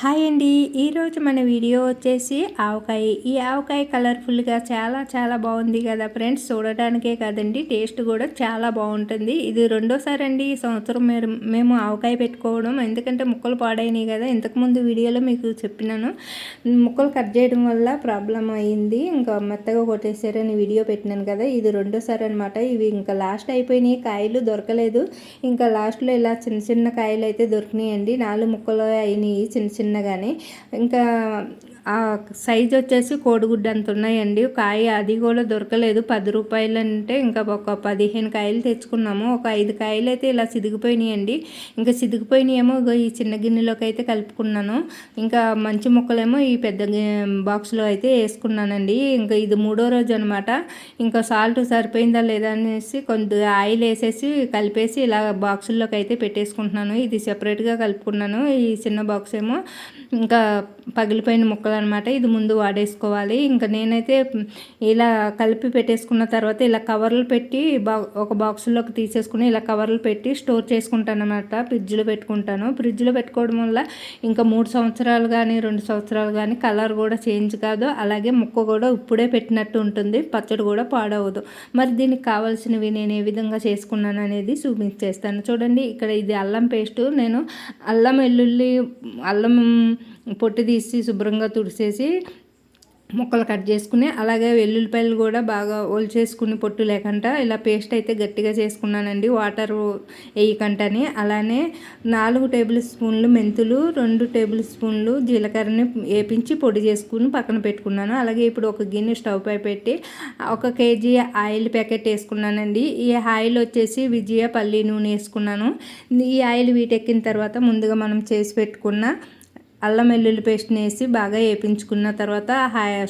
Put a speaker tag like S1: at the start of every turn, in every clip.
S1: Hi అండి. ఈరోజు మన వీడియో వచ్చేసి ఆవకాయ. ఈ ఆవకాయ కలర్ఫుల్గా చాలా బాగుంది కదా ఫ్రెండ్స్. చూడటానికే కాదండి, టేస్ట్ కూడా చాలా బాగుంటుంది. ఇది రెండోసారి అండి ఈ సంవత్సరం మేము ఆవకాయ పెట్టుకోవడం. ఎందుకంటే ముక్కలు పాడైనాయి కదా, ఇంతకుముందు వీడియోలో మీకు చెప్పినాను. ముక్కలు కట్ చేయడం వల్ల ప్రాబ్లం అయింది, ఇంకా మెత్తగా కొట్టేసారని వీడియో పెట్టినాను కదా. ఇది రెండోసారి అనమాట. ఇవి ఇంకా లాస్ట్ అయిపోయినాయి, కాయలు దొరకలేదు. ఇంకా లాస్ట్లో ఇలా చిన్న కాయలు అయితే దొరికినాయండి. 4 ముక్కలు అయినాయి చిన్నగానే. ఇంకా ఆ సైజ్ వచ్చేసి కోడిగుడ్డు అంత ఉన్నాయండి. కాయ అది కూడా దొరకలేదు. 10 రూపాయలు అంటే ఇంకా ఒక 15 కాయలు తెచ్చుకున్నాము. ఒక 5 కాయలు అయితే ఇలా సిదిగిపోయినాయండి. ఇంకా సిదిగిపోయినాయేమో ఈ చిన్న గిన్నెలోకి అయితే కలుపుకున్నాను. ఇంకా మంచి ముక్కలేమో ఈ పెద్ద బాక్స్లో అయితే వేసుకున్నానండి. ఇంకా ఇది 3వ రోజు అనమాట. ఇంకా సాల్ట్ సరిపోయిందా లేదా అనేసి కొద్దిగా ఆయిల్ వేసేసి కలిపేసి ఇలా బాక్సుల్లోకి అయితే పెట్టేసుకుంటున్నాను. ఇది సెపరేట్గా కలుపుకున్నాను. ఈ చిన్న బాక్స్ ఏమో ఇంకా పగిలిపోయిన ముక్కలు అనమాట. ఇది ముందు వాడేసుకోవాలి. ఇంకా నేనైతే ఇలా కలిపి పెట్టేసుకున్న తర్వాత ఇలా కవర్లు పెట్టి ఒక బాక్సుల్లోకి తీసేసుకుని ఇలా కవర్లు పెట్టి స్టోర్ చేసుకుంటాను అనమాట. ఫ్రిడ్జ్లో పెట్టుకుంటాను. ఫ్రిడ్జ్లో పెట్టుకోవడం వల్ల ఇంకా 3 సంవత్సరాలు కానీ 2 సంవత్సరాలు కానీ కలర్ కూడా చేంజ్ కాదు. అలాగే ముక్క కూడా ఇప్పుడే పెట్టినట్టు ఉంటుంది. పచ్చడి కూడా పాడవదు. మరి దీనికి కావాల్సినవి నేను ఏ విధంగా చేసుకున్నాను అనేది చూపించేస్తాను. చూడండి, ఇక్కడ ఇది అల్లం పేస్టు. నేను అల్లం వెల్లుల్లి అల్లం పొట్టు తీసి శుభ్రంగా తుడిసేసి ముక్కలు కట్ చేసుకుని, అలాగే వెల్లుల్లిపాయలు కూడా బాగా ఒలిచేసుకుని పొట్టు లేకుండా ఇలా పేస్ట్ అయితే గట్టిగా చేసుకున్నానండి, వాటర్ వేయకంటని. అలానే 4 టేబుల్ స్పూన్లు మెంతులు, 2 టేబుల్ స్పూన్లు జీలకర్రని వేపించి పొడి చేసుకుని పక్కన పెట్టుకున్నాను. అలాగే ఇప్పుడు ఒక గిన్నె స్టవ్ పై పెట్టి 1 కేజీ ఆయిల్ ప్యాకెట్ వేసుకున్నానండి. ఈ ఆయిల్ వచ్చేసి విజయ పల్లి నూనె వేసుకున్నాను. ఈ ఆయిల్ వీటెక్కిన తర్వాత ముందుగా మనం చేసి పెట్టుకున్న అల్లం వెల్లుల్లి పేస్ట్ని వేసి బాగా వేపించుకున్న తర్వాత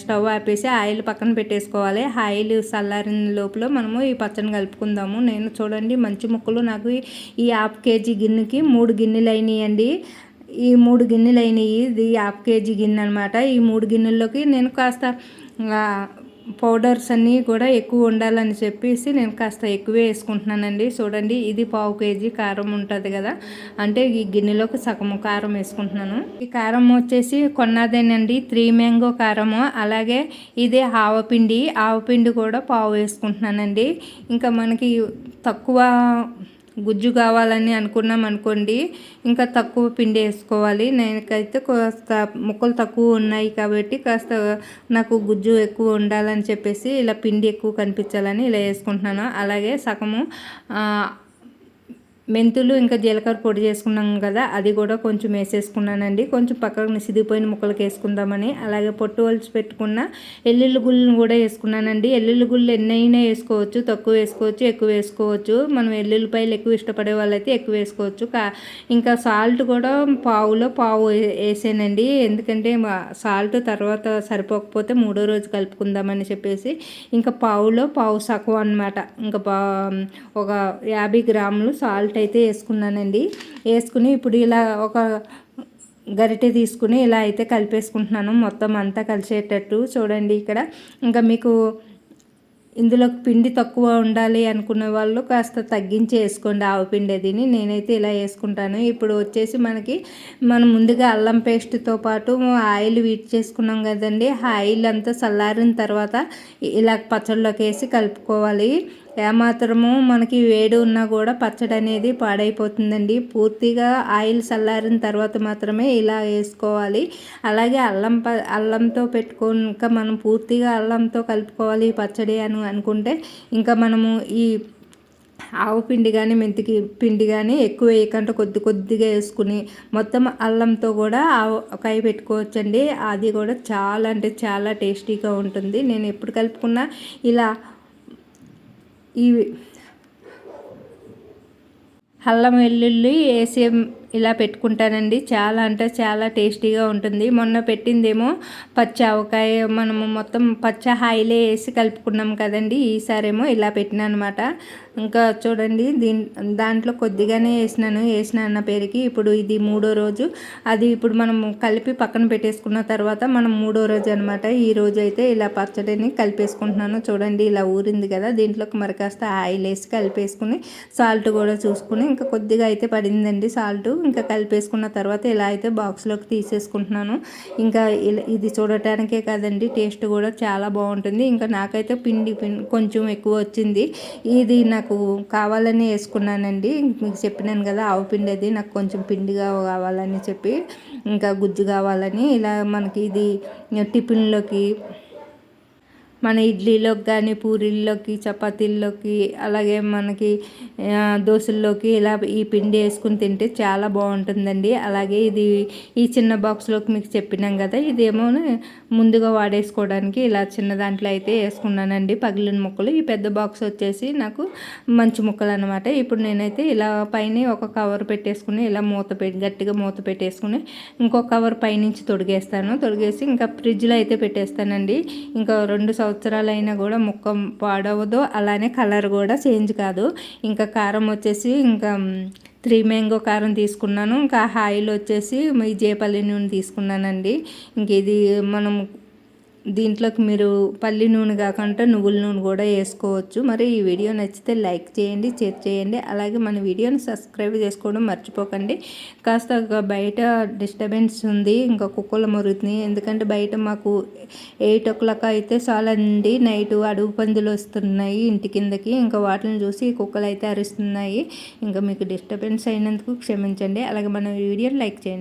S1: స్టవ్ ఆపేసి ఆయిల్ పక్కన పెట్టేసుకోవాలి. ఆయిల్ చల్లారిన లోపల మనము ఈ పచ్చడిని కలుపుకుందాము. నేను చూడండి, మంచి ముక్కలు నాకు ఈ 1/2 కేజీ గిన్నెకి 3 గిన్నెలు అయినాయండి. ఈ 3 గిన్నెలు అయినాయి. ఇది 1/2 కేజీ గిన్నె అనమాట. ఈ 3 గిన్నెల్లోకి నేను కాస్త పౌడర్స్ అన్నీ కూడా ఎక్కువ ఉండాలని చెప్పేసి నేను కాస్త ఎక్కువే వేసుకుంటున్నానండి. చూడండి, ఇది 1/2 కేజీ కారం ఉంటుంది కదా, అంటే ఈ గిన్నెలోకి సగము కారం వేసుకుంటున్నాను. ఈ కారం వచ్చేసి కొన్నదేనండి, 3 మ్యాంగో కారము. అలాగే ఇదే ఆవపిండి కూడా 1/2 వేసుకుంటున్నానండి. ఇంకా మనకి తక్కువ గుజ్జు కావాలని అనుకున్నాం అనుకోండి, ఇంకా తక్కువ పిండి వేసుకోవాలి. నేనైతే కాస్త ముక్కలు తక్కువ ఉన్నాయి కాబట్టి కాస్త నాకు గుజ్జు ఎక్కువ ఉండాలని చెప్పేసి ఇలా పిండి ఎక్కువ కనిపించాలని ఇలా వేసుకుంటున్నాను. అలాగే సగము మెంతులు ఇంకా జీలకర్ర పొడి చేసుకున్నాం కదా, అది కూడా కొంచెం వేసేసుకున్నానండి. కొంచెం పక్కన సిదిగిపోయిన ముక్కలకి వేసుకుందామని. అలాగే పొట్టు వలిచి పెట్టుకున్న ఎల్లుల్లి గుళ్ళను కూడా వేసుకున్నానండి. ఎల్లుల్లి గుళ్ళు ఎన్నైనా వేసుకోవచ్చు, తక్కువ వేసుకోవచ్చు, ఎక్కువ వేసుకోవచ్చు. మనం ఎల్లుల్లిపాయలు ఎక్కువ ఇష్టపడే వాళ్ళైతే ఎక్కువ వేసుకోవచ్చు. ఇంకా సాల్ట్ కూడా పావు వేసానండి. ఎందుకంటే సాల్ట్ తర్వాత సరిపోకపోతే 3వ రోజు కలుపుకుందామని చెప్పేసి ఇంకా పావు సగం అనమాట. ఇంకా ఒక 50 గ్రాములు సాల్ట్ అయితే వేసుకున్నానండి. వేసుకుని ఇప్పుడు ఇలా ఒక గరిటె తీసుకుని ఇలా అయితే కలిపేసుకుంటున్నాను, మొత్తం అంతా కలిసేటట్టు. చూడండి, ఇక్కడ ఇంకా మీకు ఇందులో పిండి తక్కువ ఉండాలి అనుకునే వాళ్ళు కాస్త తగ్గించి వేసుకోండి ఆవపిండి. అదిని నేనైతే ఇలా వేసుకుంటాను. ఇప్పుడు వచ్చేసి మనం ముందుగా అల్లం పేస్ట్తో పాటు ఆయిల్ వీట్ చేసుకున్నాం కదండి, ఆ ఆయిల్ అంతా చల్లారిన తర్వాత ఇలా పచ్చళ్ళలోకి వేసి కలుపుకోవాలి. ఏమాత్రము మనకి వేడి ఉన్నా కూడా పచ్చడి అనేది పాడైపోతుందండి. పూర్తిగా ఆయిల్ చల్లారిన తర్వాత మాత్రమే ఇలా వేసుకోవాలి. అలాగే అల్లంతో పెట్టుకోక మనం పూర్తిగా అల్లంతో కలుపుకోవాలి ఈ పచ్చడి అని అనుకుంటే ఇంకా మనము ఈ ఆవపిండి కానీ మెంతికి పిండి కానీ ఎక్కువ వేయకుండా కొద్దిగా వేసుకుని మొత్తం అల్లంతో కూడా ఆవకాయ పెట్టుకోవచ్చండి. అది కూడా చాలా అంటే చాలా టేస్టీగా ఉంటుంది. నేను ఎప్పుడు కలుపుకున్నా ఇలా ఈ అల్లం వెల్లుల్లి వేసి ఇలా పెట్టుకుంటానండి. చాలా అంటే చాలా టేస్టీగా ఉంటుంది. మొన్న పెట్టిందేమో పచ్చి ఆవకాయ, మనము మొత్తం పచ్చ ఆయిలే వేసి కలుపుకున్నాం కదండి. ఈసారేమో ఇలా పెట్టినా అనమాట. ఇంకా చూడండి, దాంట్లో కొద్దిగానే వేసిన అన్న పేరుకి ఇప్పుడు ఇది 3వ రోజు. అది ఇప్పుడు మనం కలిపి పక్కన పెట్టేసుకున్న తర్వాత మనం 3వ రోజు అనమాట. ఈ రోజు అయితే ఇలా పచ్చడిని కలిపేసుకుంటున్నాను. చూడండి, ఇలా ఊరింది కదా, దీంట్లోకి మరి కాస్త ఆయిల్ వేసి కలిపేసుకుని సాల్ట్ కూడా చూసుకుని ఇంకా కొద్దిగా అయితే పడిందండి సాల్ట్. ఇంకా కలిపేసుకున్న తర్వాత ఇలా అయితే బాక్స్లోకి తీసేసుకుంటున్నాను. ఇంకా ఇది చూడటానికే కాదండి, టేస్ట్ కూడా చాలా బాగుంటుంది. ఇంకా నాకైతే పిండి కొంచెం ఎక్కువ వచ్చింది. ఇది నాకు కావాలని వేసుకున్నానండి. మీకు చెప్పినాను కదా, ఆవు పిండి అది నాకు కొంచెం పిండిగా కావాలని చెప్పి, ఇంకా గుజ్జు కావాలని ఇలా మనకి ఇది టిఫిన్లోకి, మన ఇడ్లీలోకి కానీ, పూరీల్లోకి, చపాతీల్లోకి, అలాగే మనకి దోశల్లోకి ఇలా ఈ పిండి వేసుకుని తింటే చాలా బాగుంటుందండి. అలాగే ఇది ఈ చిన్న బాక్స్లోకి మీకు చెప్పినాం కదా, ఇదేమో ముందుగా వాడేసుకోవడానికి ఇలా చిన్న దాంట్లో అయితే వేసుకున్నానండి పగిలిన ముక్కలు. ఈ పెద్ద బాక్స్ వచ్చేసి నాకు మంచి ముక్కలు అనమాట. ఇప్పుడు నేనైతే ఇలా పైన ఒక కవర్ పెట్టేసుకుని ఇలా గట్టిగా మూత పెట్టేసుకుని ఇంకొక కవర్ పైనుంచి తొడిగేసి ఇంకా ఫ్రిడ్జ్లో అయితే పెట్టేస్తానండి. ఇంకా 2 సంవత్సరాలైనా కూడా ముక్క పాడవదు, అలానే కలర్ కూడా చేంజ్ కాదు. ఇంకా కారం వచ్చేసి ఇంకా 3 మ్యాంగో కారం తీసుకున్నాను. ఇంకా ఆయిల్ వచ్చేసి ఈ జేపల్లి నూనె తీసుకున్నానండి. ఇంక ఇది మనం దీంట్లోకి మీరు పల్లి నూనె కాకుండా నువ్వుల నూనె కూడా వేసుకోవచ్చు. మరి ఈ వీడియో నచ్చితే లైక్ చేయండి, షేర్ చేయండి, అలాగే మన వీడియోని సబ్స్క్రైబ్ చేసుకోవడం మర్చిపోకండి. కాస్త బయట డిస్టర్బెన్స్ ఉంది, ఇంకా కుక్కలు మొరుగుతున్నాయి. ఎందుకంటే బయట మాకు 8 o'clock అయితే చాలండి, నైట్ అడుగు పందులు వస్తున్నాయి ఇంటి కిందకి. ఇంకా వాటిని చూసి కుక్కలు అయితే అరుస్తున్నాయి. ఇంకా మీకు డిస్టర్బెన్స్ అయినందుకు క్షమించండి. అలాగే మన వీడియోని లైక్ చేయండి.